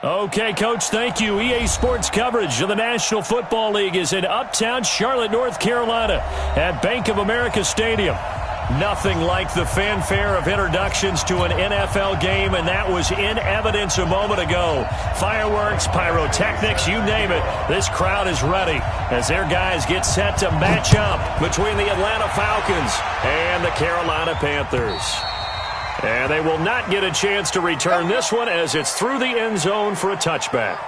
Okay, Coach, thank you. EA Sports coverage of the National Football League is in uptown Charlotte, North Carolina at Bank of America Stadium. Nothing like the fanfare of introductions to an NFL game, and that was in evidence a moment ago. Fireworks, pyrotechnics, you name it. This crowd is ready as their guys get set to match up between the Atlanta Falcons and the Carolina Panthers. And they will not get a chance to return this one as it's through the end zone for a touchback.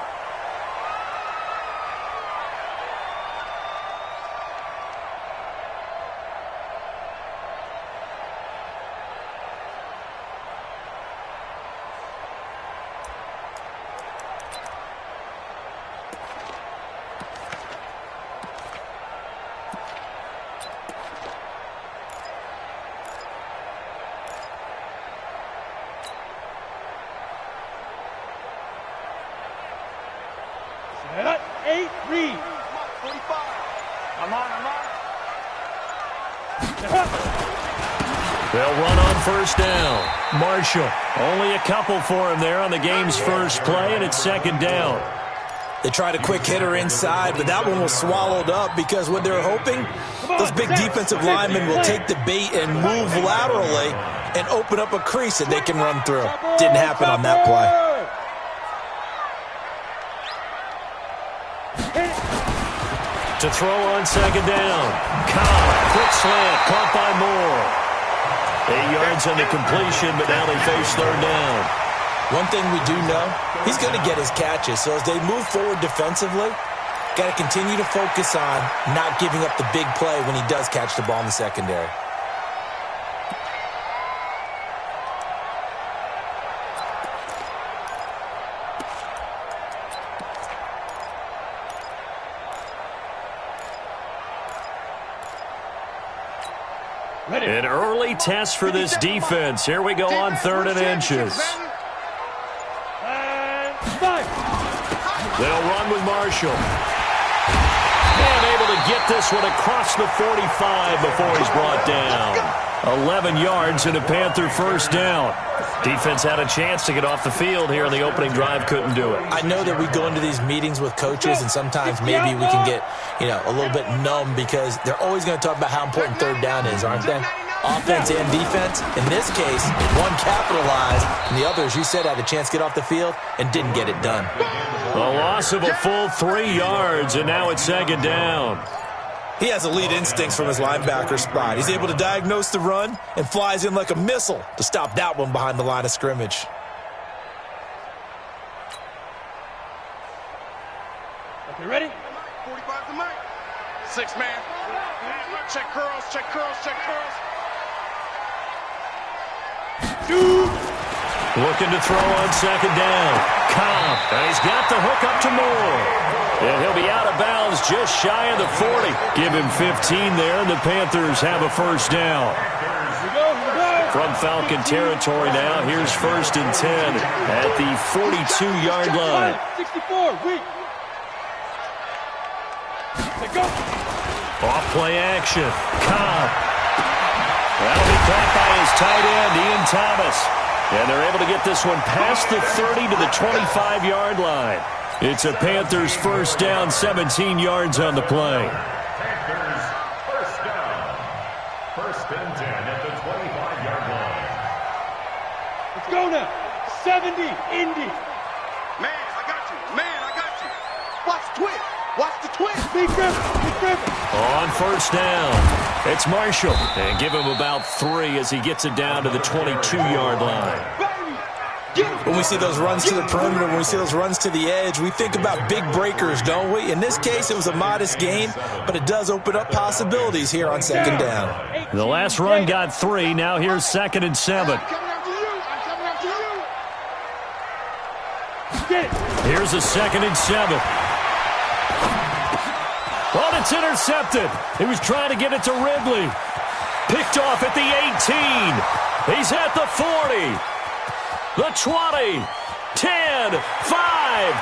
They'll run on first down. Marshall, only a couple for him there on the game's first play, and it's second down. They tried a quick hitter inside, but that one was swallowed up because what they're hoping, those big defensive linemen will take the bait and move laterally and open up a crease that they can run through. Didn't happen on that play. To throw on second down. Cobb, quick slant, caught by Moore. 8 yards on the completion, but now they face third down. One thing we do know, he's going to get his catches. So as they move forward defensively, got to continue to focus on not giving up the big play when he does catch the ball in the secondary. An early test for this defense. Here we go on 3rd and inches. They'll run with Marshall. And able to get this one across the 45 before he's brought down. 11 yards and a Panther first down. Defense had a chance to get off the field here in the opening drive, couldn't do it. I know that we go into these meetings with coaches, and sometimes maybe we can get, a little bit numb because they're always going to talk about how important third down is, aren't they? Offense and defense. In this case, one capitalized, and the other, as you said, had a chance to get off the field and didn't get it done. A loss of a full 3 yards, and now it's second down. He has elite instincts from his linebacker spot. He's able to diagnose the run and flies in like a missile to stop that one behind the line of scrimmage. Okay, ready? 45 to Mike. 6 man. Check curls, check curls, check curls. Looking to throw on second down. Cobb, and he's got the hook up to Moore. And he'll be out of bounds just shy of the 40. Give him 15 there, and the Panthers have a first down. From Falcon territory now, here's 1st and 10 at the 42-yard line. 64, weak. Off-play action. Cobb. That'll be caught by his tight end, Ian Thomas. And they're able to get this one past the 30 to the 25-yard line. It's a Panthers first down, 17 yards on the play. Panthers first down. 1st and 10 at the 25-yard line. Let's go now. 70, Indy. Man, I got you. Man, I got you. Watch the twist. Watch the twist. Big Griffin. On first down, it's Marshall. And give him about 3 as he gets it down to the 22-yard line. When we see those runs to the perimeter, when we see those runs to the edge, we think about big breakers, don't we? In this case, it was a modest gain, but it does open up possibilities here on second down. The last run got 3. Now here's 2nd and 7. Here's a 2nd and 7. Well, it's intercepted. He was trying to get it to Ridley. Picked off at the 18. He's at the 40. The 20, 10, 5.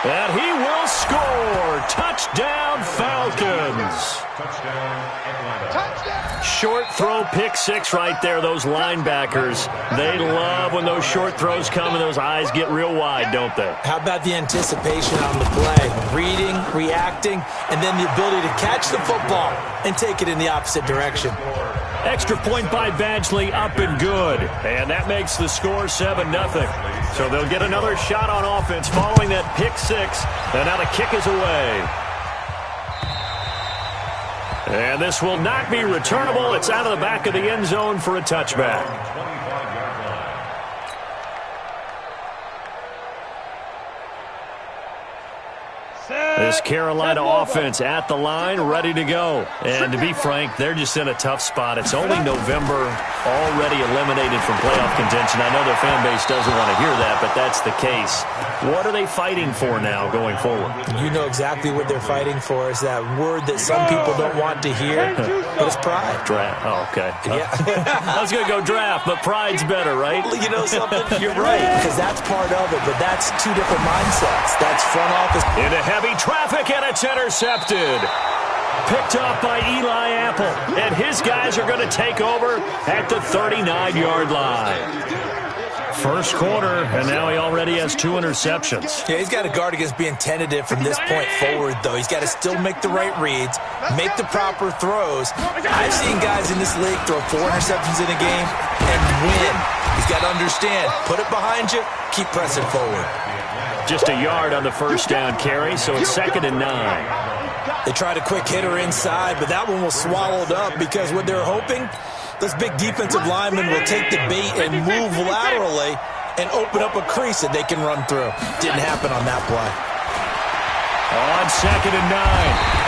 And he will score. Touchdown, Falcons. Short throw, pick six right there. Those linebackers, they love when those short throws come and those eyes get real wide, don't they? How about the anticipation on the play? Reading, reacting, and then the ability to catch the football and take it in the opposite direction. Extra point by Badgley, up and good. And that makes the score 7-0. So they'll get another shot on offense following that pick six. And now the kick is away. And this will not be returnable. It's out of the back of the end zone for a touchback. This Carolina offense at the line, ready to go. And to be frank, they're just in a tough spot. It's only November, already eliminated from playoff contention. I know their fan base doesn't want to hear that, but that's the case. What are they fighting for now going forward? You know exactly what they're fighting for. Is that word that some people don't want to hear, but it's pride. Draft. Oh, okay. Yeah. I was going to go draft, but pride's better, right? You know something? You're right, because that's part of it, but that's two different mindsets. That's front office. Into heavy traffic, and it's intercepted. Picked up by Eli Apple, and his guys are going to take over at the 39-yard line. First quarter, and now he already has 2 interceptions. Yeah, he's got to guard against being tentative from this point forward, though. He's got to still make the right reads, make the proper throws. I've seen guys in this league throw 4 interceptions in a game and win. He's got to understand, put it behind you, keep pressing forward. Just a yard on the first down carry, so it's 2nd and 9. They tried a quick hitter inside, but that one was swallowed up because what they're hoping, those big defensive linemen will take the bait and move laterally and open up a crease that they can run through. Didn't happen on that play. On 2nd and 9,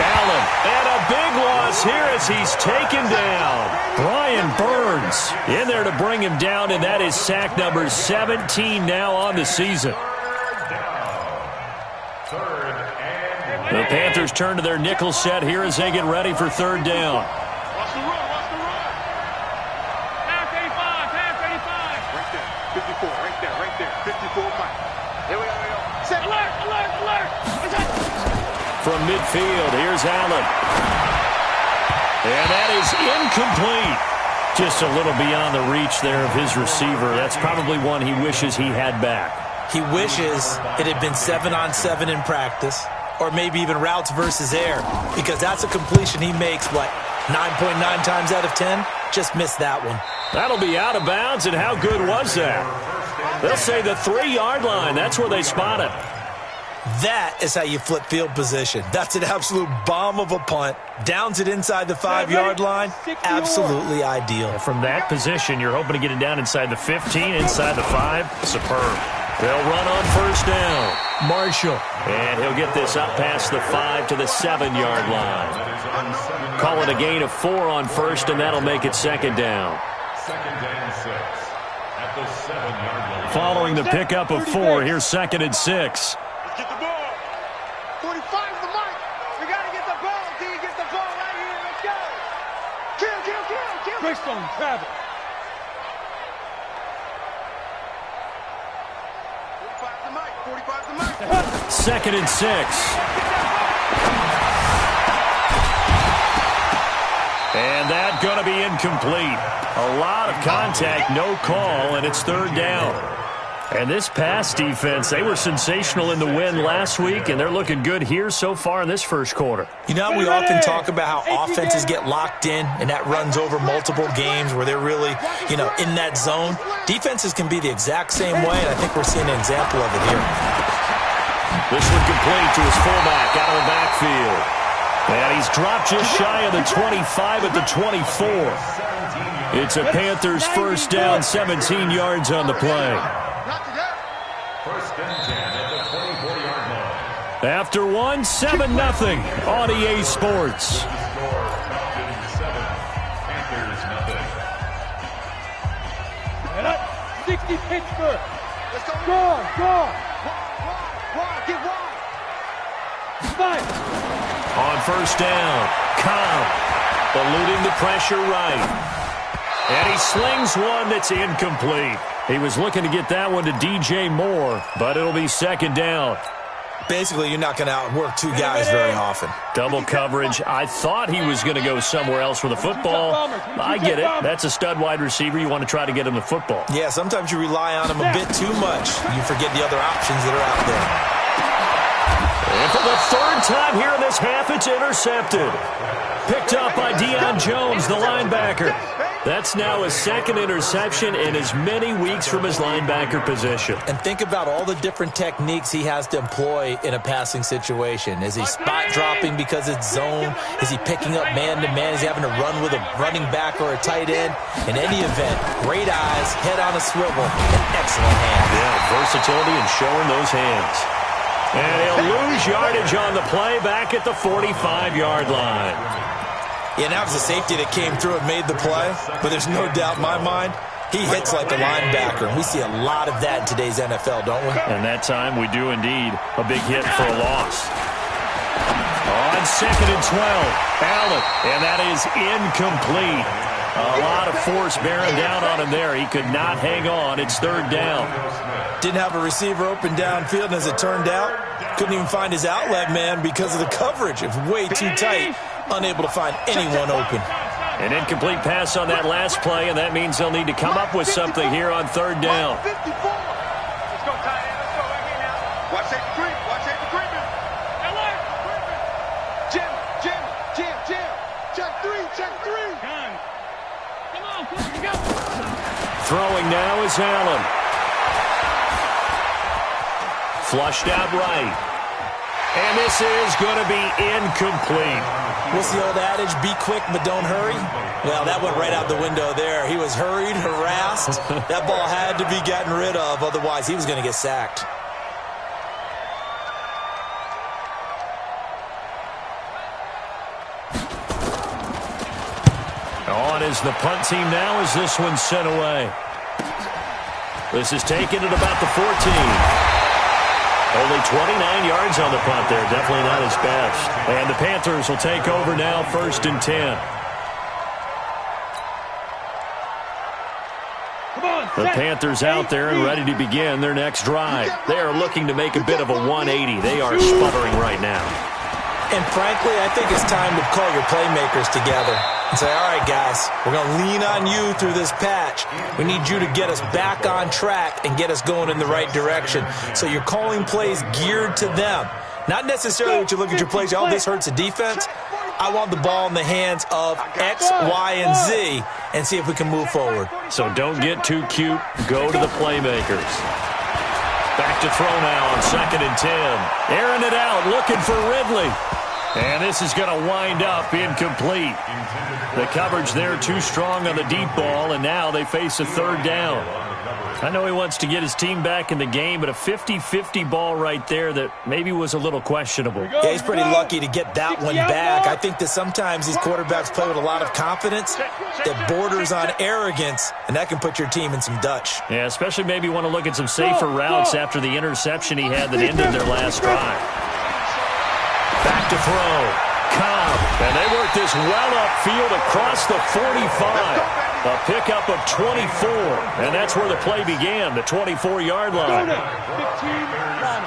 Allen, and a big loss here as he's taken down. Brian Burns in there to bring him down, and that is sack number 17 now on the season. The Panthers turn to their nickel set here as they get ready for 3rd down. Watch the run, watch the run. Pass 85, pass 85. Right there, 54, right there, 54, Mike. Here we go. Set. Alert, alert, alert. From midfield, here's Allen. And that is incomplete. Just a little beyond the reach there of his receiver. That's probably one he wishes he had back. He wishes it had been 7-on-7 in practice, or maybe even routes versus air, because that's a completion he makes, 9.9 times out of 10? Just missed that one. That'll be out of bounds, and how good was that? They'll say the 3-yard line. That's where they spot it. That is how you flip field position. That's an absolute bomb of a punt. Downs it inside the 5-yard line. Absolutely ideal. From that position, you're hoping to get it down inside the 15, inside the 5. Superb. They'll run on 1st down. Marshall. And he'll get this up past the 5 to the 7-yard line. Call it a gain of 4 on 1st, and that'll make it 2nd down. 2nd and 6 at the 7-yard line. Following the pickup of 4, here's 2nd and 6. Let's get the ball. 45's the mark. We got to get the ball. D, get the ball right here. Let's go. Kill. Greystone, travel. 45's the mark. 2nd and 6. And that's going to be incomplete. A lot of contact, no call, and it's 3rd down. And this pass defense, they were sensational in the win last week, and they're looking good here so far in this first quarter. You know, we often talk about how offenses get locked in, and that runs over multiple games where they're really, in that zone. Defenses can be the exact same way, and I think we're seeing an example of it here. This one complete to his fullback out of the backfield. And he's dropped just shy of the 25 at the 24. It's a Panthers 1st down, 17 yards on the play. 1st and 10 at the 24-yard line. After 7-0 on EA Sports. Score, Falcons 7, Panthers nothing. 60 Pittsburgh. Let's go. Go. Wide. Get wide. Fight. On 1st down, Cobb eluding the pressure right. And he slings one that's incomplete. He was looking to get that one to DJ Moore, but it'll be 2nd down. Basically, you're not going to outwork two guys very often. Double coverage. I thought he was going to go somewhere else with the football. I get it. That's a stud wide receiver. You want to try to get him the football. Yeah, sometimes you rely on him a bit too much. You forget the other options that are out there. And for the third time here in this half, it's intercepted. Picked up by Deion Jones, the linebacker. That's now his second interception in as many weeks from his linebacker position. And think about all the different techniques he has to employ in a passing situation. Is he spot dropping because it's zone? Is he picking up man-to-man? Is he having to run with a running back or a tight end? In any event, great eyes, head on a swivel, and excellent hands. Yeah, versatility and showing those hands. And he'll lose yardage on the play back at the 45-yard line. Yeah, that was a safety that came through and made the play, but there's no doubt in my mind, he hits like a linebacker, and we see a lot of that in today's NFL, don't we? And that time we do indeed a big hit for a loss. On 2nd and 12, Allen, and that is incomplete. A lot of force bearing down on him there. He could not hang on. It's 3rd down. Didn't have a receiver open downfield, and as it turned out, couldn't even find his outlet man because of the coverage. It was way too tight. Unable to find anyone open. An incomplete pass on that last play, and that means they'll need to come up with something here on 3rd down. Let's go, tight end. Let's go right here now. Watch safety creep. Watch safety creeping. Jim. Check 3. Come on, go. Throwing now is Allen. Flushed out right. And this is going to be incomplete. What's the old adage? Be quick, but don't hurry? Well, that went right out the window there. He was hurried, harassed. That ball had to be gotten rid of. Otherwise, he was going to get sacked. On is the punt team now as this one's sent away. This is taken at about the 14. Only 29 yards on the punt there. Definitely not his best. And the Panthers will take over now, 1st and 10. The Panthers out there and ready to begin their next drive. They are looking to make a bit of a 180. They are sputtering right now. And frankly, I think it's time to call your playmakers together and say, all right, guys, we're going to lean on you through this patch. We need you to get us back on track and get us going in the right direction. So you're calling plays geared to them. Not necessarily what you look at your plays, oh, this hurts the defense. I want the ball in the hands of X, Y, and Z and see if we can move forward. So don't get too cute. Go to the playmakers. Back to throw now on 2nd and 10. Airing it out, looking for Ridley. And this is going to wind up incomplete. The coverage there too strong on the deep ball, and now they face a 3rd down. I know he wants to get his team back in the game, but a 50-50 ball right there that maybe was a little questionable. Yeah, he's pretty lucky to get that one back. I think that sometimes these quarterbacks play with a lot of confidence that borders on arrogance, and that can put your team in some Dutch. Yeah, especially maybe want to look at some safer routes after the interception he had that ended their last drive. Back to throw. Cobb. And they work this well upfield across the 45. A pickup of 24. And that's where the play began, the 24-yard line. 15 down.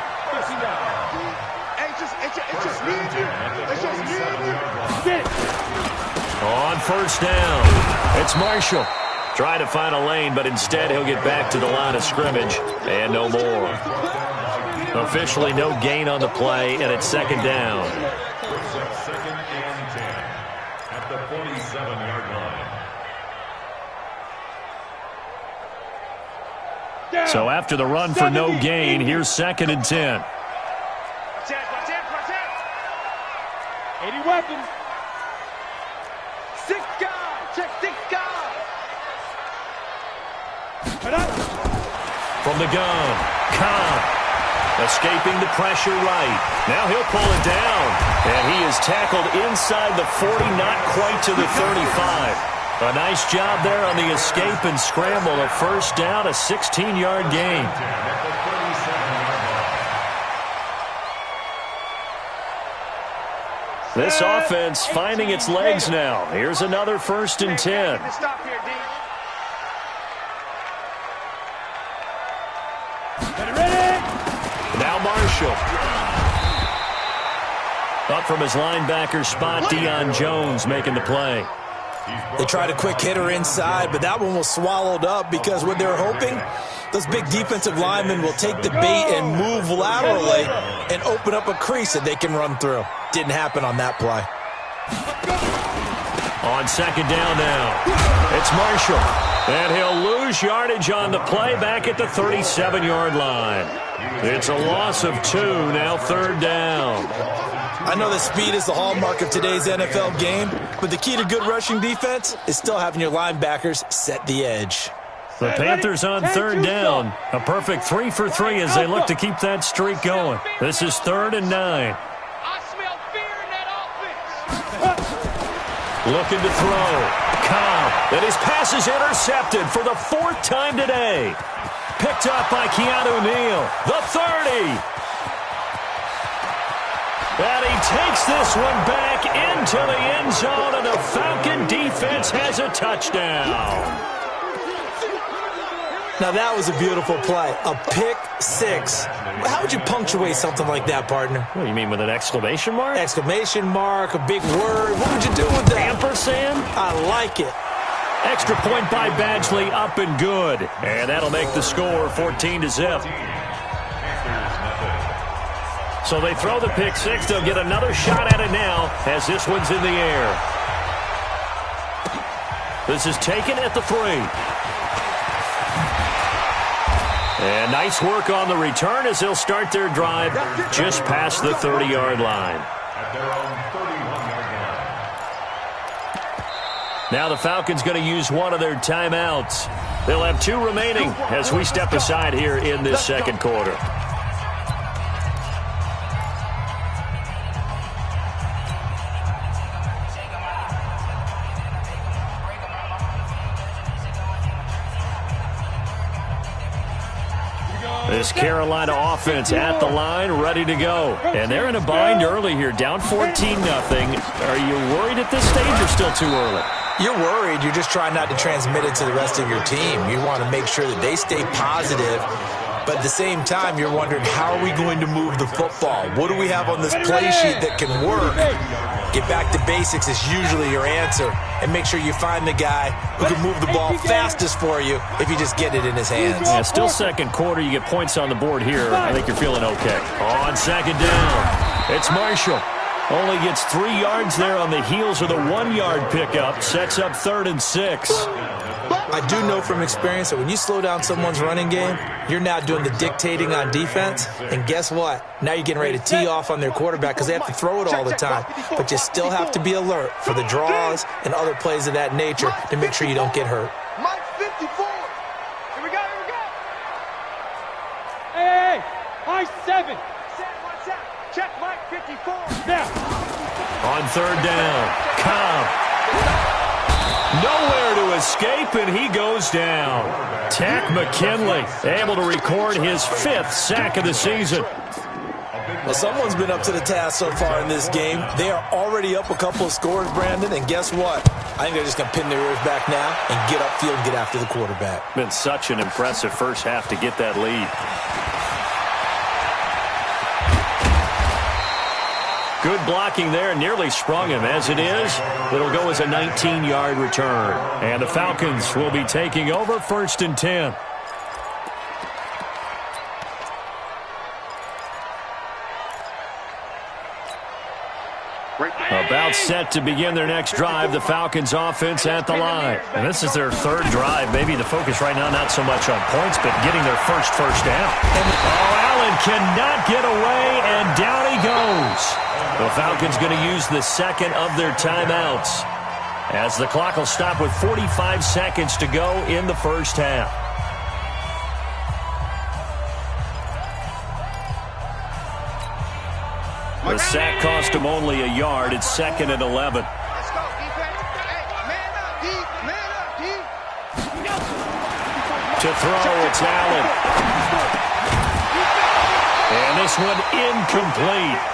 On 1st down, it's Marshall. Trying to find a lane, but instead he'll get back to the line of scrimmage. And no more. Officially no gain on the play, and it's 2nd down. 2nd and 10 at the 47-yard line. So after the run for no gain, here's 2nd and 10. Watch out. 80 weapons. 6 guys. Check 6 guys. From the gun, Cobb. Escaping the pressure right. Now he'll pull it down. And he is tackled inside the 40, not quite to the 35. A nice job there on the escape and scramble. A 1st down, a 16-yard gain. This offense finding its legs now. Here's another 1st and 10. Stop here, D. Now Marshall. Up from his linebacker spot, Deion Jones making the play. They tried a quick hitter inside, but that one was swallowed up because what they were hoping, those big defensive linemen will take the bait and move laterally and open up a crease that they can run through. Didn't happen on that play. On second down now, it's Marshall. And he'll lose yardage on the play back at the 37-yard line. It's a loss of 2, now third down. I know that speed is the hallmark of today's NFL game, but the key to good rushing defense is still having your linebackers set the edge. The Panthers on third down. A perfect 3 for 3 as they look to keep that streak going. This is 3rd and 9. I smell fear in that offense. Looking to throw. Cobb. And his pass is intercepted for the 4th time today. Picked up by Keanu Neal. The 30. And he takes this one back into the end zone, and the Falcon defense has a touchdown. Now, that was a beautiful play. A pick six. How would you punctuate something like that, partner? What do you mean, with an exclamation mark? Exclamation mark, a big word. What would you do with that? Ampersand? I like it. Extra point by Badgley, up and good. And that'll make the score 14-0. So they throw the pick six. They'll get another shot at it now as this one's in the air. This is taken at the 3. And nice work on the return as they'll start their drive just past the 30-yard line. At their own 31-yard line. Now the Falcons going to use one of their timeouts. They'll have 2 remaining as we step aside here in this second quarter. This Carolina offense at the line, ready to go. And they're in a bind early here, down 14-0. Are you worried at this stage or still too early? You're worried. You're just trying not to transmit it to the rest of your team. You want to make sure that they stay positive. But at the same time, you're wondering, how are we going to move the football? What do we have on this play sheet that can work? Get back to basics is usually your answer. And make sure you find the guy who can move the ball fastest for you if you just get it in his hands. Yeah, still second quarter. You get points on the board here. I think you're feeling okay. On second down, it's Marshall. Only gets 3 yards there on the heels of the 1-yard pickup. Sets up 3rd and 6. I do know from experience that when you slow down someone's running game, you're now doing the dictating on defense. And guess what? Now you're getting ready to tee off on their quarterback because they have to throw it all the time. But you still have to be alert for the draws and other plays of that nature to make sure you don't get hurt. Mike 54. Here we go, here we go. Hey, Mike 7. Watch out. Check Mike 54. Now. On third down, Cobb. Nowhere to escape, and he goes down. Tack McKinley able to record his 5th sack of the season. Well, someone's been up to the task so far in this game. They are already up a couple of scores, Brandon, and guess what? I think they're just going to pin their ears back now and get upfield and get after the quarterback. Been such an impressive first half to get that lead. Good blocking there, nearly sprung him. As it is, it'll go as a 19-yard return. And the Falcons will be taking over 1st and 10. About set to begin their next drive, the Falcons offense at the line. And this is their 3rd drive. Maybe the focus right now not so much on points, but getting their first down. Allen cannot get away, and down he goes. The Falcons going to use the 2nd of their timeouts as the clock will stop with 45 seconds to go in the first half. The sack cost him only a yard. It's 2nd and 11. Let's go, defense. Hey, man up, D. Man up, D. To throw, it's Allen. And this one incomplete.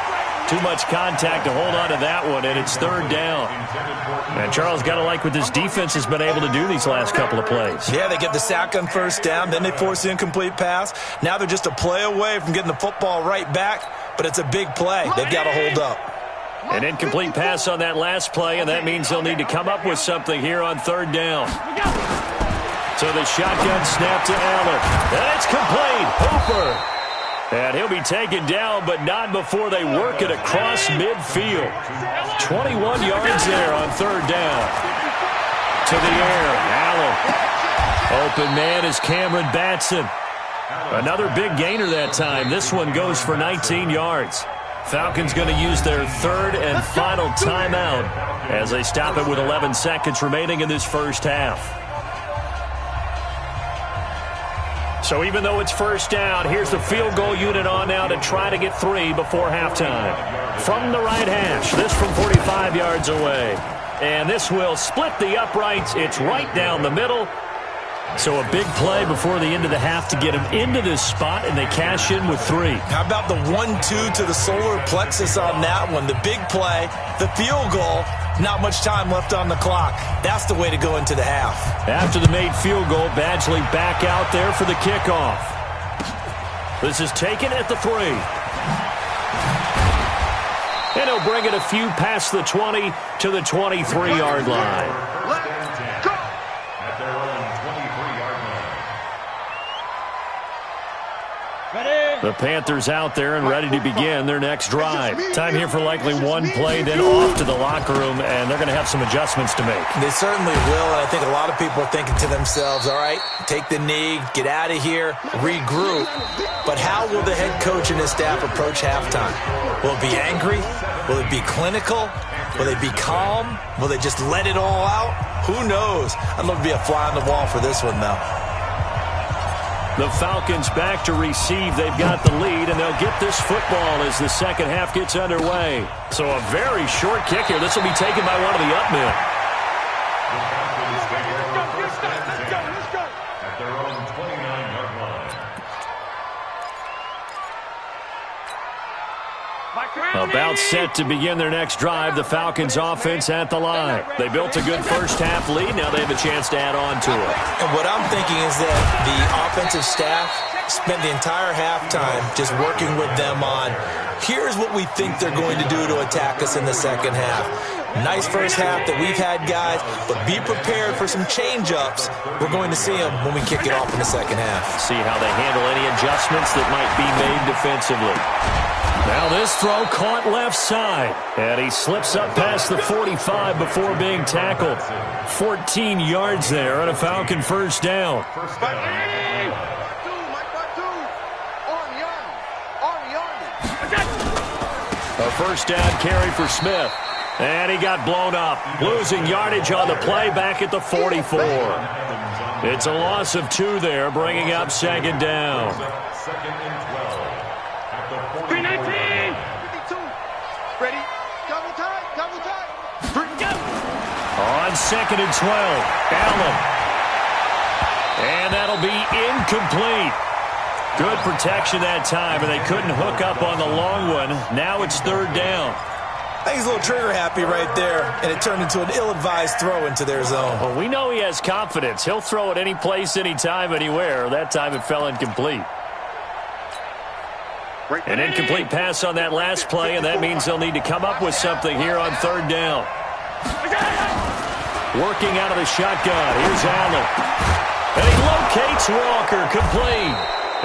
Too much contact to hold on to that one, and it's 3rd down. And Charles, got to like what this defense has been able to do these last couple of plays. Yeah, they get the sack on 1st down, then they force the incomplete pass. Now they're just a play away from getting the football right back, but it's a big play. They've got to hold up. An incomplete pass on that last play, and that means they'll need to come up with something here on third down. So the shotgun snap to Allen. And it's complete. Hooper. And he'll be taken down, but not before they work it across midfield. 21 yards there on third down. To the air, Allen. Open man is Cameron Batson. Another big gainer that time. This one goes for 19 yards. Falcons going to use their third and final timeout as they stop it with 11 seconds remaining in this first half. So even though it's first down, here's the field goal unit on now to try to get 3 before halftime. From the right hash, this from 45 yards away. And this will split the uprights. It's right down the middle. So a big play before the end of the half to get him into this spot, and they cash in with 3. How about the 1-2 to the solar plexus on that one? The big play, the field goal, not much time left on the clock. That's the way to go into the half. After the made field goal, Badgley back out there for the kickoff. This is taken at the 3. And he'll bring it a few past the 20 to the 23-yard line. The Panthers out there and ready to begin their next drive. Time here for likely one play, then off to the locker room, and they're going to have some adjustments to make. They certainly will, and I think a lot of people are thinking to themselves, all right, take the knee, get out of here, regroup. But how will the head coach and his staff approach halftime? Will it be angry? Will it be clinical? Will they be calm? Will they just let it all out? Who knows? I'd love to be a fly on the wall for this one, though. The Falcons back to receive. They've got the lead, and they'll get this football as the second half gets underway. So a very short kick here. This will be taken by one of the up men. At their own 29-yard line. About set to begin their next drive. The Falcons offense at the line. They built a good first half lead. Now they have a chance to add on to it. And what I'm thinking is that the offensive staff spent the entire halftime just working with them on, here's what we think they're going to do to attack us in the second half. Nice first half that we've had, guys, but be prepared for some change-ups. We're going to see them when we kick it off in the second half. See how they handle any adjustments that might be made defensively. Now this throw caught left side, and he slips up past the 45 before being tackled. 14 yards there on a Falcon first down. A first down carry for Smith. And he got blown up, losing yardage on the play back at the 44. It's a loss of 2 there, bringing up second down. Second and 12. At the 319. 52. Ready? Double time. On second and 12, Allen. And that'll be incomplete. Good protection that time, and they couldn't hook up on the long one. Now it's third down. I think he's a little trigger happy right there, and it turned into an ill-advised throw into their zone. Well, we know he has confidence. He'll throw it any place, anytime, anywhere. That time it fell incomplete. An incomplete pass on that last play, and that means they'll need to come up with something here on third down. Working out of the shotgun. Here's Allen. And he locates Walker, complete.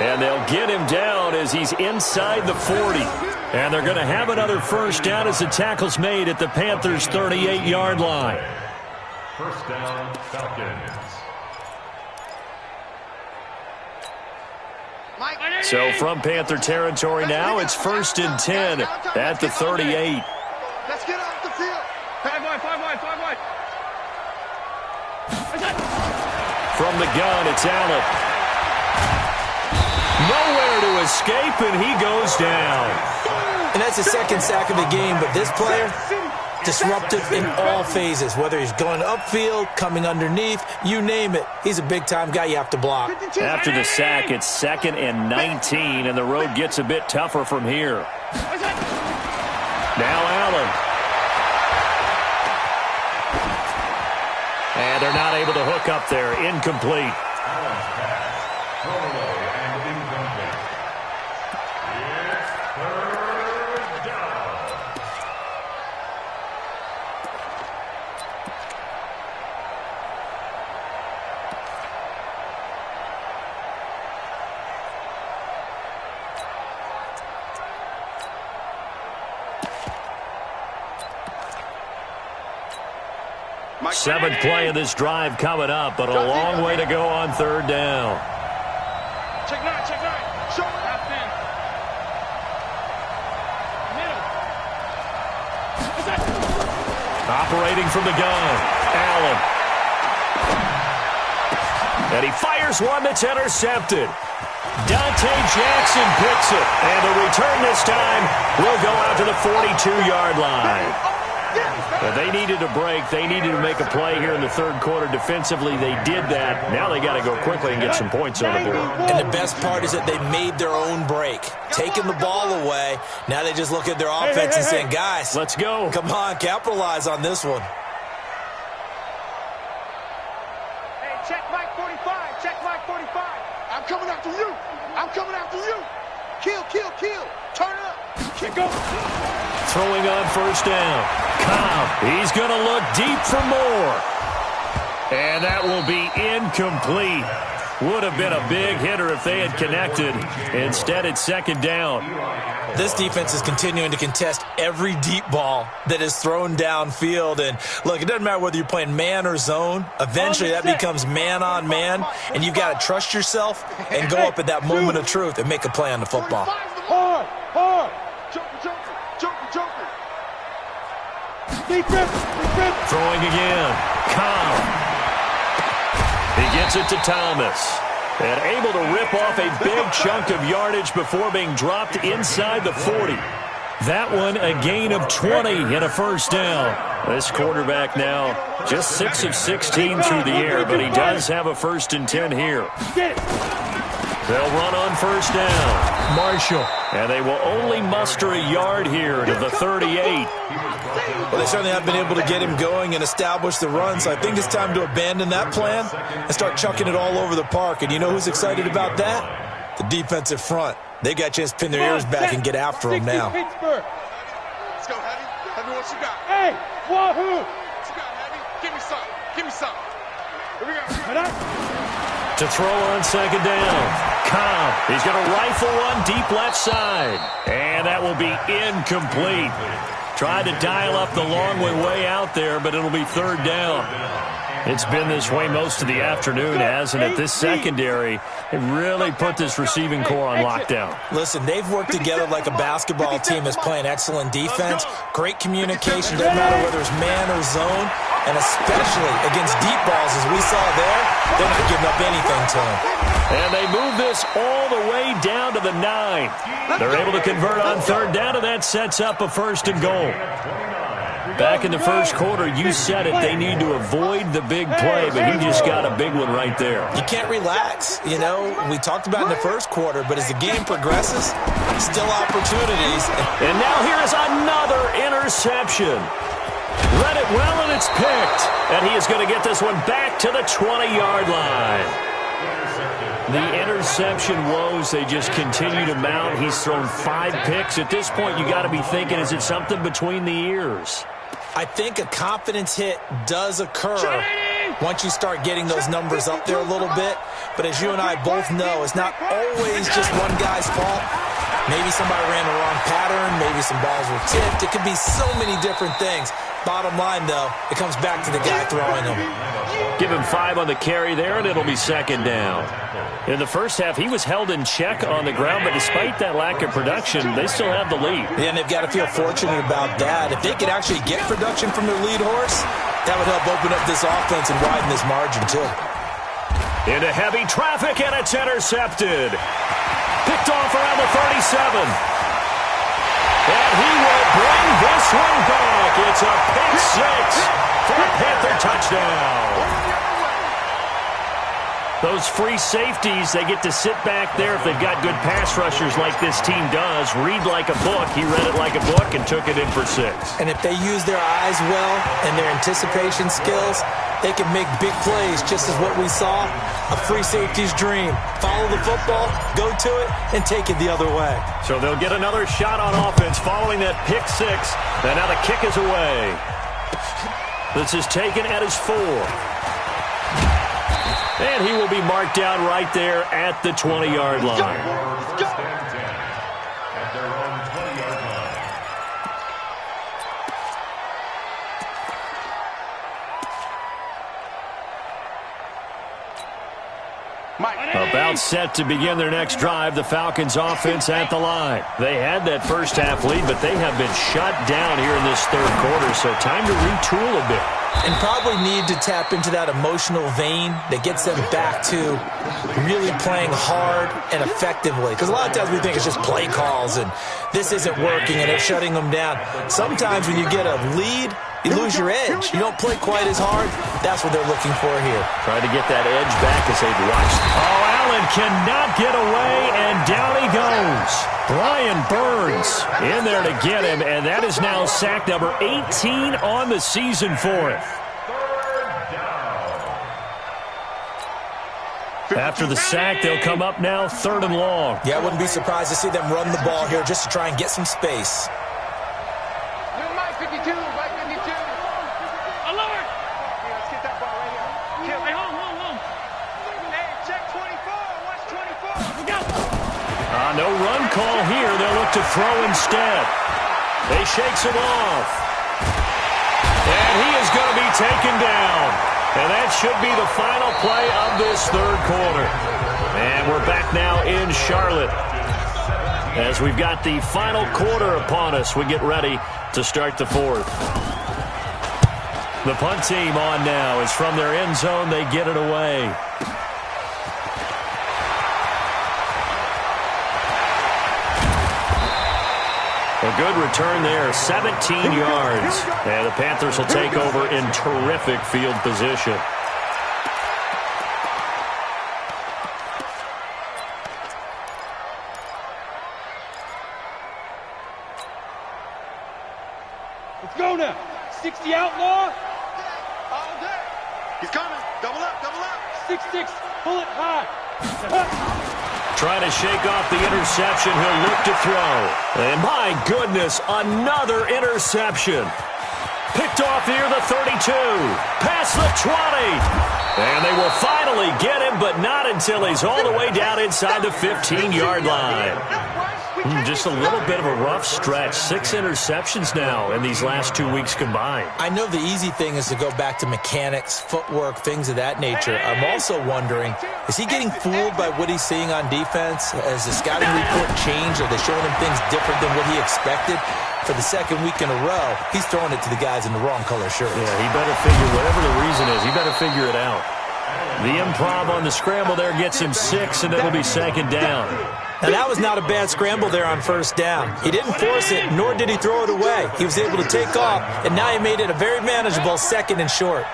And they'll get him down as he's inside the 40. And they're going to have another first down as the tackle's made at the Panthers' 38-yard line. First down, Falcons. So from Panther territory now, it's first and 10 at the 38. Let's get off the field. 5 wide. From the gun, it's Allen. Nowhere to escape, and he goes down. And that's the second sack of the game, but this player, disruptive in all phases, whether he's going upfield, coming underneath, you name it. He's a big-time guy you have to block. After the sack, it's second and 19, and the road gets a bit tougher from here. Now Allen. And they're not able to hook up there. Incomplete. Allen's pass. Throwaway and incomplete. It's third down. Seventh play of this drive coming up, but a long way to go on third down. Check nine, check nine. Show it. Half in. Middle. Operating from the gun, Allen. And he fires one that's intercepted. Dante Jackson picks it. And the return this time will go out to the 42-yard line. But they needed a break. They needed to make a play here in the third quarter. Defensively, they did that. Now they got to go quickly and get some points on the board. And the best part is that they made their own break. Taking the ball away. Now they just look at their offense and saying, guys, let's go. Come on, capitalize on this one. Hey, check Mike 45. Check Mike 45. I'm coming after you. I'm coming after you. Kill, kill, kill. Turn it up. Kick up. Throwing on first down. Cobb, he's going to look deep for more. And that will be incomplete. Would have been a big hitter if they had connected. Instead, it's second down. This defense is continuing to contest every deep ball that is thrown downfield. And, look, it doesn't matter whether you're playing man or zone. Eventually, that becomes man on man. And you've got to trust yourself and go up at that moment of truth and make a play on the football. Hard, hard. Joker, joker, joker, joker. Defense, defense. Throwing again. Cobb. He gets it to Thomas. And able to rip off a big chunk of yardage before being dropped inside the 40. That one a gain of 20 and a first down. This quarterback now just 6 of 16 through the air, but he does have a 1st and 10 here. They'll run on first down. Marshall. And they will only muster a yard here to the 38. Well, they certainly have been able to get him going and establish the run, so I think it's time to abandon that plan and start chucking it all over the park. And you know who's excited about that? The defensive front. They got a chance to pin their ears back and get after him now. Let's go, Heavy. Heavy, what you got? Hey, wahoo! What you got, Heavy? Give me some. Give me some. Here we go. To throw on second down. Cobb. He's going to rifle one deep left side. And that will be incomplete. Tried to dial up the long way out there, but it'll be third down. It's been this way most of the afternoon, hasn't it? This secondary, it really put this receiving core on lockdown. Listen, they've worked together like a basketball team that's playing excellent defense. Great communication, doesn't matter whether it's man or zone. And especially against deep balls, as we saw there, they're not giving up anything to them. And they move this all the way down to the 9. They're able to convert on third down, and that sets up a 1st and goal. Back in the first quarter, you said it, they need to avoid the big play, but he just got a big one right there. You can't relax. You know, we talked about in the first quarter, but as the game progresses, still opportunities. And now here is another interception. Read it well, and it's picked. And he is going to get this one back to the 20-yard line. The interception woes, they just continue to mount. He's thrown 5 picks. At this point, you got to be thinking, is it something between the ears? I think a confidence hit does occur once you start getting those numbers up there a little bit. But as you and I both know, it's not always just one guy's fault. Maybe somebody ran the wrong pattern. Maybe some balls were tipped. It could be so many different things. Bottom line, though, it comes back to the guy throwing them. Give him 5 on the carry there, and it'll be second down. In the first half, he was held in check on the ground, but despite that lack of production, they still have the lead. Yeah, and they've got to feel fortunate about that. If they could actually get production from their lead horse, that would help open up this offense and widen this margin, too. Into heavy traffic, and it's intercepted. Picked off around the 37. And he will bring this one back. It's a pick 6 for a Panther touchdown. Those free safeties, they get to sit back there if they've got good pass rushers like this team does. Read like a book. He read it like a book and took it in for 6. And if they use their eyes well and their anticipation skills, they can make big plays, just as what we saw. A free safety's dream. Follow the football, go to it, and take it the other way. So they'll get another shot on offense following that pick 6. And now the kick is away. This is taken at his 4. And he will be marked down right there at the 20-yard line. About set to begin their next drive, the Falcons offense at the line. They had that first half lead, but they have been shut down here in this third quarter, so time to retool a bit. And probably need to tap into that emotional vein that gets them back to really playing hard and effectively. Because a lot of times we think it's just play calls and this isn't working and they're shutting them down. Sometimes when you get a lead, you lose your edge. You don't play quite as hard. That's what they're looking for here. Trying to get that edge back as they've watched. Oh, Allen cannot get away, and down he goes. Brian Burns in there to get him, and that is now sack number 18 on the season for him. After the sack, they'll come up now 3rd and long. Yeah, I wouldn't be surprised to see them run the ball here just to try and get some space. Mike 52, Mike 52. Alert! Let's get that ball right here. Kill. Hey, home. Hey, check 24. Watch 24. We go. No run call here. They'll look to throw instead. They shakes him off. And he is going to be taken down. And that should be the final play of this third quarter. And we're back now in Charlotte. As we've got the final quarter upon us, we get ready to start the fourth. The punt team on now is from their end zone. They get it away. A good return there, 17 yards. And the Panthers will take over in terrific field position. Let's go now. 60 outlaw. All day. He's coming. Double up. 6-6. Pull it high. Trying to shake off the interception. He'll look to throw. And my goodness, another interception. Picked off near the 32. Past the 20. And they will finally get him, but not until he's all the way down inside the 15-yard line. Just a little bit of a rough stretch. 6 interceptions now in these last 2 weeks combined. I know the easy thing is to go back to mechanics, footwork, things of that nature. I'm also wondering, is he getting fooled by what he's seeing on defense? Has the scouting report changed? Are they showing him things different than what he expected? For the second week in a row, he's throwing it to the guys in the wrong color shirts. Yeah, he better figure, whatever the reason is, he better figure it out. The improv on the scramble there gets him 6, and it'll be 2nd down. Now, that was not a bad scramble there on 1st down. He didn't force it, nor did he throw it away. He was able to take off, and now he made it a very manageable 2nd and short.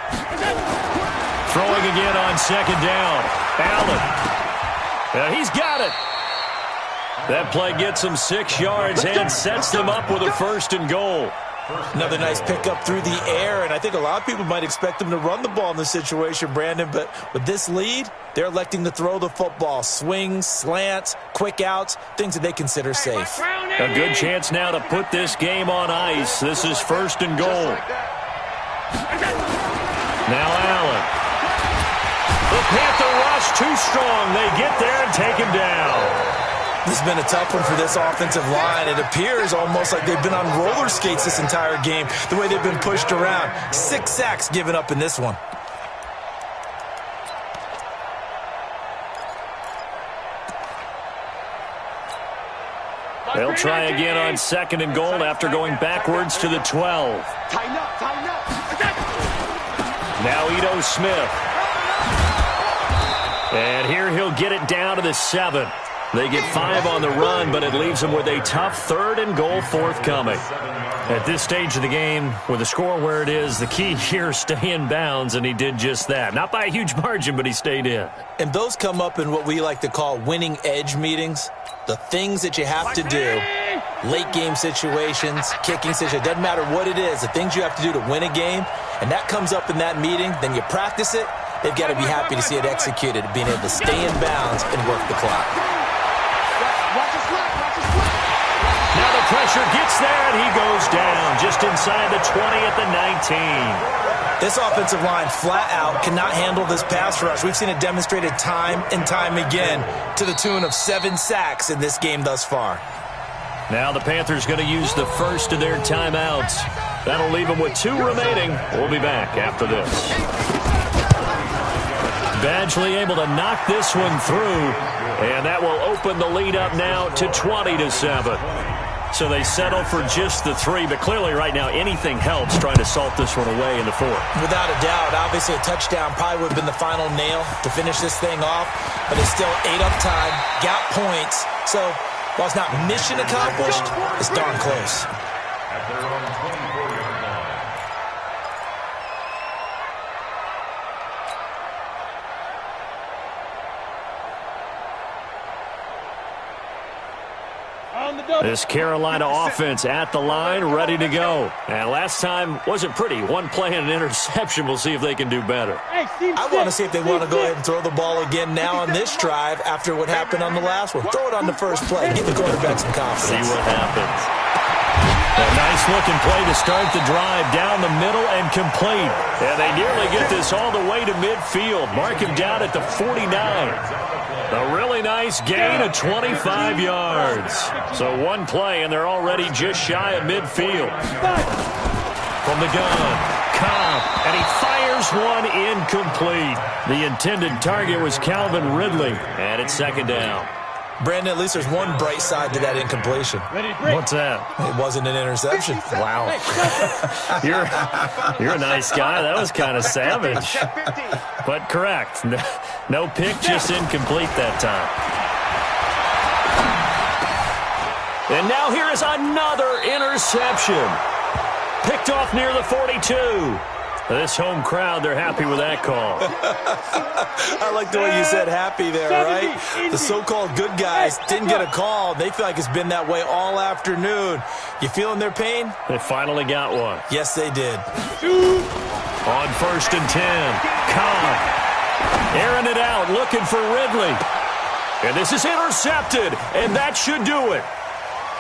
Throwing again on 2nd down. Allen. He's got it. That play gets him 6 yards and sets them up with a 1st and goal. Another nice pickup through the air, and I think a lot of people might expect him to run the ball in this situation, Brandon, but with this lead, they're electing to throw the football. Swings, slants, quick outs, things that they consider safe. A good chance now to put this game on ice. This is 1st and goal. Now Allen. The Panther rush too strong. They get there and take him down. This has been a tough one for this offensive line. It appears almost like they've been on roller skates this entire game, the way they've been pushed around. 6 sacks given up in this one. They'll try again on 2nd and goal after going backwards to the 12. Tighten up. Now Ito Smith. And here he'll get it down to the 7. They get 5 on the run, but it leaves them with a tough 3rd and goal forthcoming. At this stage of the game, with the score where it is, the key here is stay in bounds, and he did just that. Not by a huge margin, but he stayed in. And those come up in what we like to call winning edge meetings. The things that you have to do, late game situations, kicking situations, doesn't matter what it is, the things you have to do to win a game, and that comes up in that meeting, then you practice it, they've got to be happy to see it executed, being able to stay in bounds and work the clock. Now the pressure gets there, and he goes down just inside the 20 at the 19. This offensive line flat out cannot handle this pass rush. We've seen it demonstrated time and time again to the tune of 7 sacks in this game thus far. Now the Panthers going to use the first of their timeouts. That'll leave them with 2 remaining. We'll be back after this. Badgley able to knock this one through, and that will open the lead up now to 20-7. So they settle for just the 3, but clearly right now anything helps trying to salt this one away in the 4th. Without a doubt, obviously a touchdown probably would have been the final nail to finish this thing off, but they still ate up time, got points. So while it's not mission accomplished, it's darn close. At their own 24-yard line. This Carolina offense at the line, ready to go. And last time wasn't pretty. One play and an interception. We'll see if they can do better. I want to see if they want to go ahead and throw the ball again now on this drive after what happened on the last one. Throw it on the first play. Give the quarterback some confidence. See what happens. A nice-looking play to start the drive down the middle and complete. And they nearly get this all the way to midfield. Mark him down at the 49. A really nice gain of 25 yards. So one play, and they're already just shy of midfield. From the gun, Cobb, and he fires one incomplete. The intended target was Calvin Ridley, and it's 2nd down. Brandon, at least there's one bright side to that incompletion. What's that? It wasn't an interception. Wow. You're a nice guy. That was kind of savage. But correct. No pick, just incomplete that time. And now here is another interception. Picked off near the 42. This home crowd, they're happy with that call. I like the way you said happy there, right? The so-called good guys didn't get a call. They feel like it's been that way all afternoon. You feeling their pain? They finally got one. Yes, they did. On 1st and 10, Cobb airing it out, looking for Ridley. And this is intercepted, and that should do it.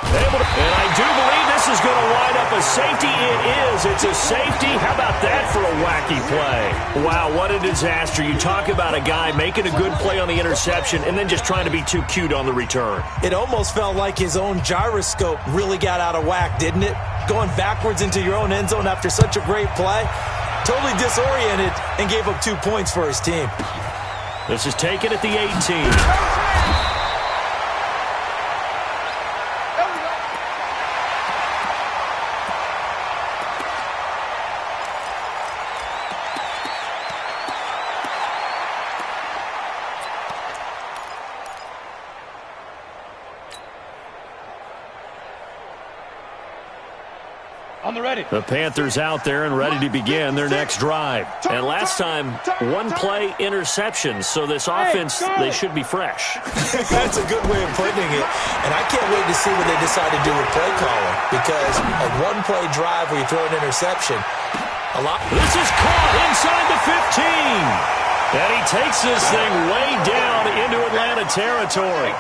And I do believe this is going to wind up a safety. It is. It's a safety. How about that for a wacky play? Wow, what a disaster. You talk about a guy making a good play on the interception and then just trying to be too cute on the return. It almost felt like his own gyroscope really got out of whack, didn't it? Going backwards into your own end zone after such a great play. Totally disoriented and gave up 2 points for his team. This is taken at the 18. The Panthers out there and ready to begin their next drive. And last time, one play interception. So this offense, they should be fresh. That's a good way of putting it. And I can't wait to see what they decide to do with play calling. Because a one-play drive where you throw an interception, This is caught inside the 15. And he takes this thing way down into Atlanta territory.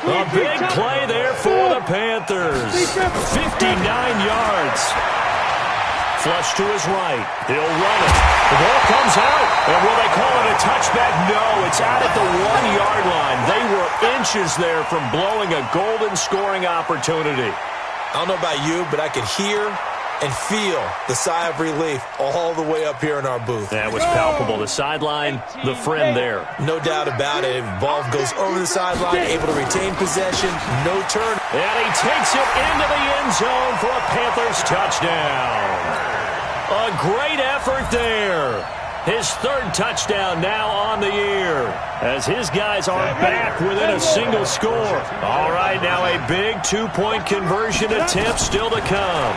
A big play there for the Panthers. 59 yards. Flush to his right. He'll run it. The ball comes out. And will they call it a touchback? No, it's out at the 1-yard line. They were inches there from blowing a golden scoring opportunity. I don't know about you, but I could hear and feel the sigh of relief all the way up here in our booth. That was palpable. The sideline, the friend there. No doubt about it. Ball goes over the sideline, able to retain possession, no turn. And he takes it into the end zone for a Panthers touchdown. A great effort there. His 3rd touchdown now on the year as his guys are back within a single score. All right, now a big 2-point conversion attempt still to come.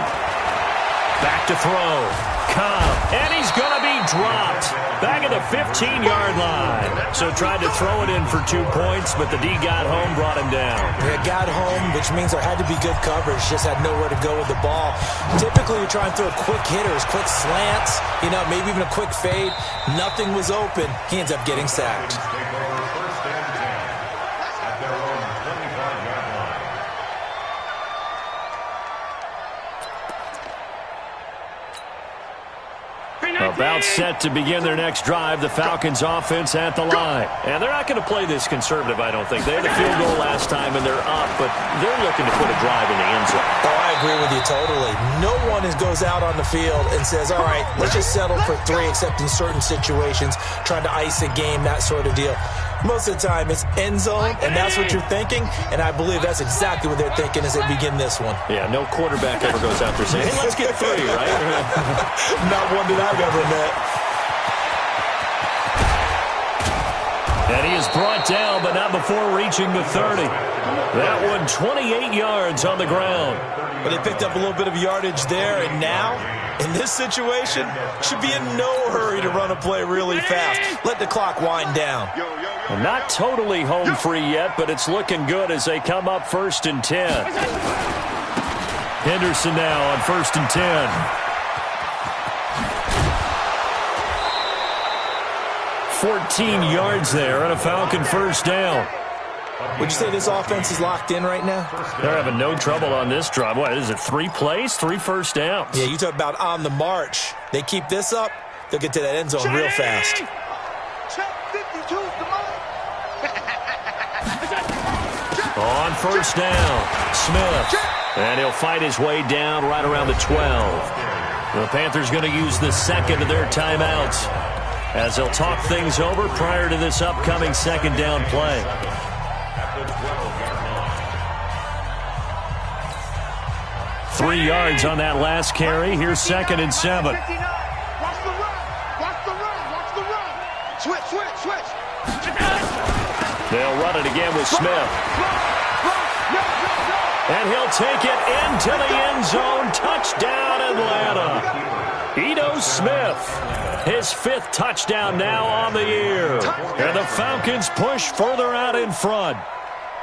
Back to throw. Cobb. And he's going to be dropped. Back at the 15-yard line. So tried to throw it in for 2 points, but the D got home, brought him down. Yeah, got home, which means there had to be good coverage. Just had nowhere to go with the ball. Typically, we try and throw quick hitters, quick slants, maybe even a quick fade. Nothing was open. He ends up getting sacked. A About set to begin their next drive, the Falcons offense at the line. And they're not going to play this conservative, I don't think. They had a field goal last time, and they're up, but they're looking to put a drive in the end zone. Oh, I agree with you totally. No one goes out on the field and says, all right, let's just settle for 3, except in certain situations, trying to ice a game, that sort of deal. Most of the time, it's end zone, and that's what you're thinking, and I believe that's exactly what they're thinking as they begin this one. Yeah, no quarterback ever goes out there saying, hey, let's get 3, right? Not one that I've ever met. And he is brought down, but not before reaching the 30. That one, 28 yards on the ground. But they picked up a little bit of yardage there, and now, in this situation, should be in no hurry to run a play really fast. Let the clock wind down. Well, not totally home free yet, but it's looking good as they come up 1st and 10. Henderson now on 1st and 10. $14 yards there and a Falcon first down. Would you say this offense is locked in right now? They're having no trouble on this drive. What is it, 3 plays, 3 first downs? Yeah, you talk about on the march. They keep this up, they'll get to that end zone real fast. On first down, Smith. And he'll fight his way down right around the 12. The Panthers going to use the second of their timeouts as they'll talk things over prior to this upcoming second down play. Three yards on that last carry. Here's 2nd and 7. Watch the run. Watch the run. Watch the run. Switch, switch, switch. They'll run it again with Smith. And he'll take it into the end zone. Touchdown, Atlanta. Ito Smith, his 5th touchdown now on the year. And the Falcons push further out in front.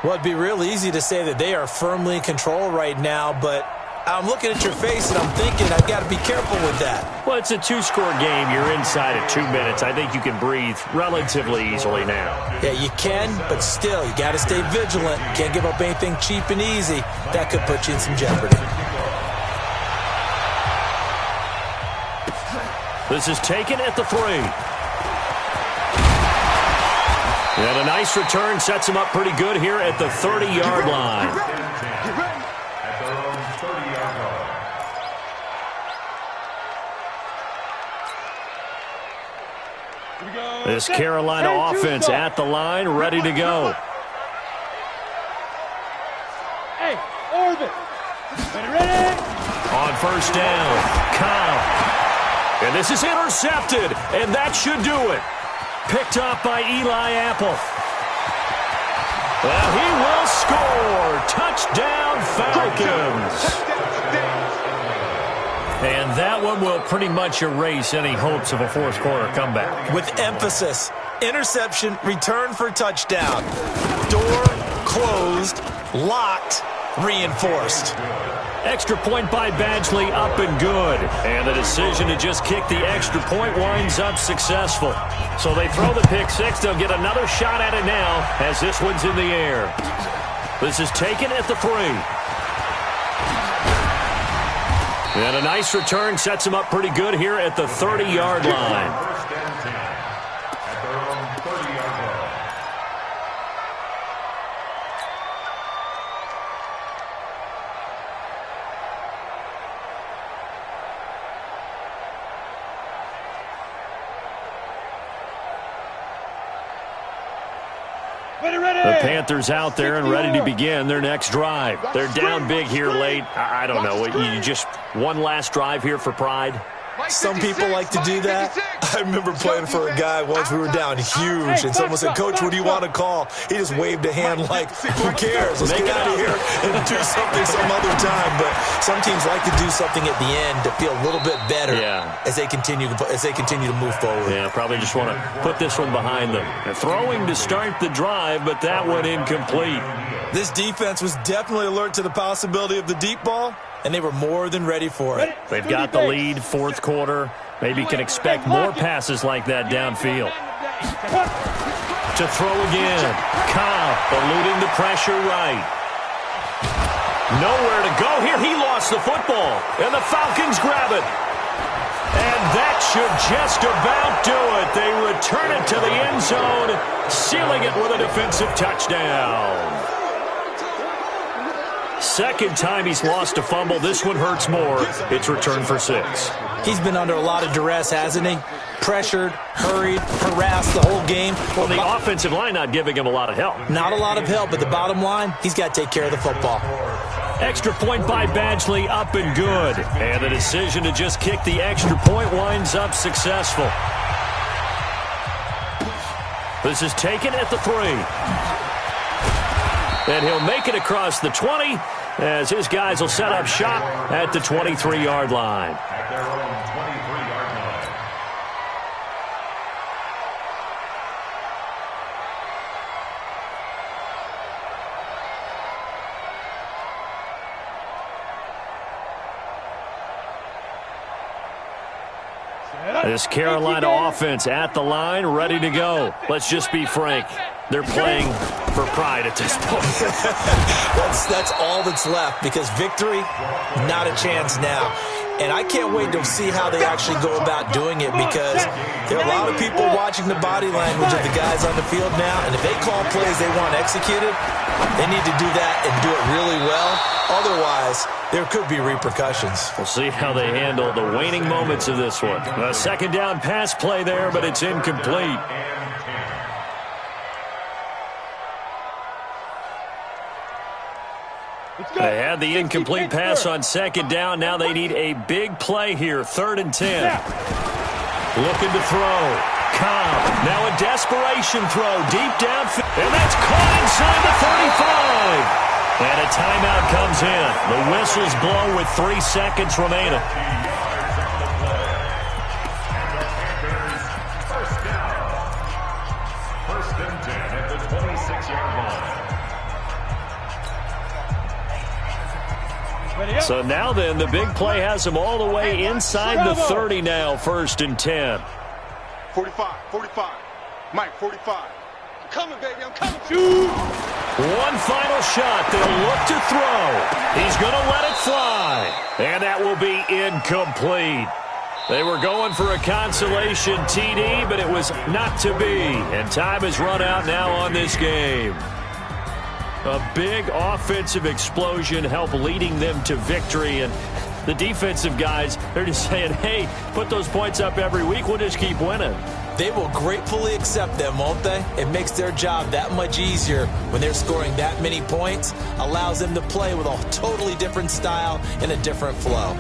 Well, it'd be real easy to say that they are firmly in control right now, but I'm looking at your face and I'm thinking I've got to be careful with that. Well, it's a 2-score game. You're inside at 2 minutes. I think you can breathe relatively easily now. Yeah, you can, but still, you got to stay vigilant. Can't give up anything cheap and easy. That could put you in some jeopardy. This is taken at the 3. And a nice return sets him up pretty good here at the 30-yard line. This Carolina offense at the line, ready to go. Hey, orbit. Ready? On first down, Kyle. And this is intercepted, and that should do it. Picked up by Eli Apple. And he will score. Touchdown, Falcons. And that one will pretty much erase any hopes of a fourth-quarter comeback. With emphasis, interception, return for touchdown. Door closed, locked, reinforced. Extra point by Badgley, up and good. And the decision to just kick the extra point winds up successful. So they throw the pick 6. They'll get another shot at it now as this one's in the air. This is taken at the 3. And a nice return sets him up pretty good here at the 30-yard line. The Panthers out there and ready to begin their next drive. They're down big here late. I don't know. You just one last drive here for pride? Some people like to do that. I remember playing for a guy once. We were down huge, and someone said, "Coach, what do you want to call?" He just waved a hand like, "Who cares? Let's get out of here and do something some other time." But some teams like to do something at the end to feel a little bit better as they continue to move forward. Yeah, probably just want to put this one behind them. They're throwing to start the drive, but that one incomplete. This defense was definitely alert to the possibility of the deep ball, and they were more than ready for it. They've got the lead, fourth quarter. Maybe can expect more passes like that downfield. To throw again. Kyle eluding the pressure right. Nowhere to go here. He lost the football, and the Falcons grab it. And that should just about do it. They return it to the end zone, sealing it with a defensive touchdown. Second time he's lost a fumble. This one hurts more. It's returned for 6. He's been under a lot of duress, hasn't he? Pressured, hurried, harassed the whole game. Well, the offensive line not giving him a lot of help. Not a lot of help, but the bottom line, he's got to take care of the football. Extra point by Badgley, up and good. And the decision to just kick the extra point winds up successful. This is taken at the 3. And he'll make it across the 20 as his guys will set up shop at the 23-yard line. At their own 23-yard line. This Carolina offense at the line, ready to go. Let's just be frank. They're playing for pride at this point. That's all that's left, because victory, not a chance now. And I can't wait to see how they actually go about doing it, because there are a lot of people watching the body language of the guys on the field now, and if they call plays they want executed, they need to do that and do it really well. Otherwise, there could be repercussions. We'll see how they handle the waning moments of this one. A second down pass play there, but it's incomplete. They had the incomplete pass on second down. Now they need a big play here. 3rd and 10. Looking to throw. Cobb. Now a desperation throw deep downfield. And that's caught inside the 35. And a timeout comes in. The whistles blow with 3 seconds remaining. First and 10 at the 26-yard line. So now then, the big play has them all the way inside the 30 now. 1st and 10. 45, 45. Mike, 45. I'm coming, baby. I'm coming. Shoot. One final shot. They'll look to throw. He's going to let it fly. And that will be incomplete. They were going for a consolation TD, but it was not to be. And time has run out now on this game. A big offensive explosion helped leading them to victory. And the defensive guys, they're just saying, hey, put those points up every week. We'll just keep winning. They will gratefully accept them, won't they? It makes their job that much easier when they're scoring that many points. Allows them to play with a totally different style and a different flow.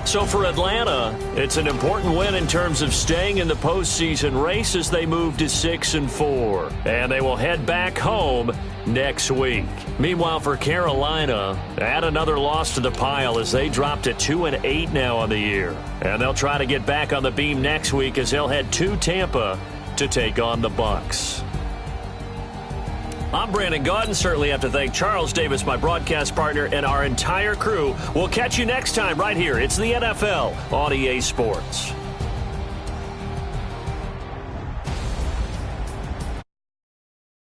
So for Atlanta, it's an important win in terms of staying in the postseason race as they move to 6-4. And they will head back home next week. Meanwhile, for Carolina, add another loss to the pile as they drop to 2-8 now on the year. And they'll try to get back on the beam next week as they'll head to Tampa to take on the Bucs. I'm Brandon Gaudin. Certainly have to thank Charles Davis, my broadcast partner, and our entire crew. We'll catch you next time right here. It's the NFL on EA Sports.